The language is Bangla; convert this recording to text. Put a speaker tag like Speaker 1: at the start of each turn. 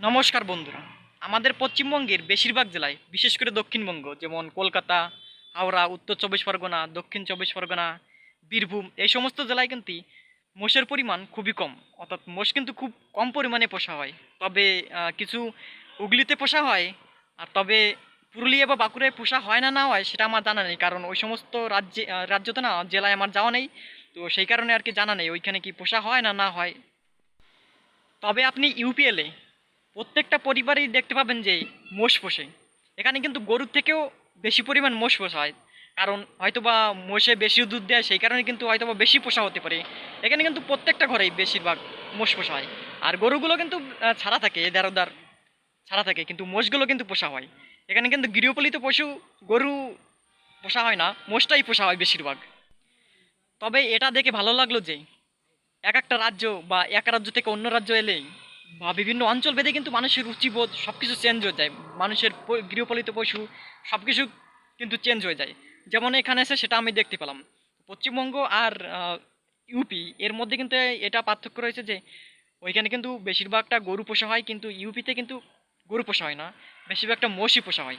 Speaker 1: নমস্কার বন্ধুরা। আমাদের পশ্চিমবঙ্গের বেশিরভাগ জেলায়, বিশেষ করে দক্ষিণবঙ্গ যেমন কলকাতা, হাওড়া, উত্তর চব্বিশ পরগনা, দক্ষিণ চব্বিশ পরগনা, বীরভূম, এই সমস্ত জেলায় কিন্তু মোষের পরিমাণ খুবই কম। অর্থাৎ মোষ কিন্তু খুব কম পরিমাণে পোষা হয়। তবে কিছু হুগলিতে পোষা হয়। আর তবে পুরুলিয়া বা বাঁকুড়ায় পোষা হয় না না হয় সেটা আমার জানা নেই, কারণ ওই সমস্ত রাজ্যতে না, জেলায় আমার যাওয়া নেই। তো সেই কারণে আর কি জানা নেই ওইখানে কি পোষা হয় না না হয়। তবে আপনি ইউপিএলে প্রত্যেকটা পরিবারেই দেখতে পাবেন যে মোষ পোষে। এখানে কিন্তু গরুর থেকেও বেশি পরিমাণ মোষ পোষা হয়, কারণ হয়তোবা মোষে বেশি দুধ দেয়, সেই কারণে কিন্তু হয়তোবা বেশি পোষা হতে পারে। এখানে কিন্তু প্রত্যেকটা ঘরেই বেশিরভাগ মোষ পোষা হয়। আর গরুগুলো কিন্তু ছাড়া থাকে, এদার ওদার ছাড়া থাকে, কিন্তু মোষগুলো কিন্তু পোষা হয়। এখানে কিন্তু গৃহপালিত পশু গরু পোষা হয় না, মোষটাই পোষা হয় বেশিরভাগ। তবে এটা দেখে ভালো লাগলো যে এক একটা রাজ্য বা এক রাজ্য থেকে অন্য রাজ্য এলেই বা বিভিন্ন অঞ্চল ভেদে কিন্তু মানুষের রুচিবোধ সব কিছু চেঞ্জ হয়ে যায়। মানুষের গৃহপালিত পশু সব কিছু কিন্তু চেঞ্জ হয়ে যায়। যেমন এখানে এসে সেটা আমি দেখতে পেলাম। পশ্চিমবঙ্গ আর ইউপি এর মধ্যে কিন্তু এটা পার্থক্য রয়েছে যে ওইখানে কিন্তু বেশিরভাগটা গরু পোষা হয়, কিন্তু ইউপিতে কিন্তু গরু পোষা হয় না, বেশিরভাগটা মোষই পোষা হয়।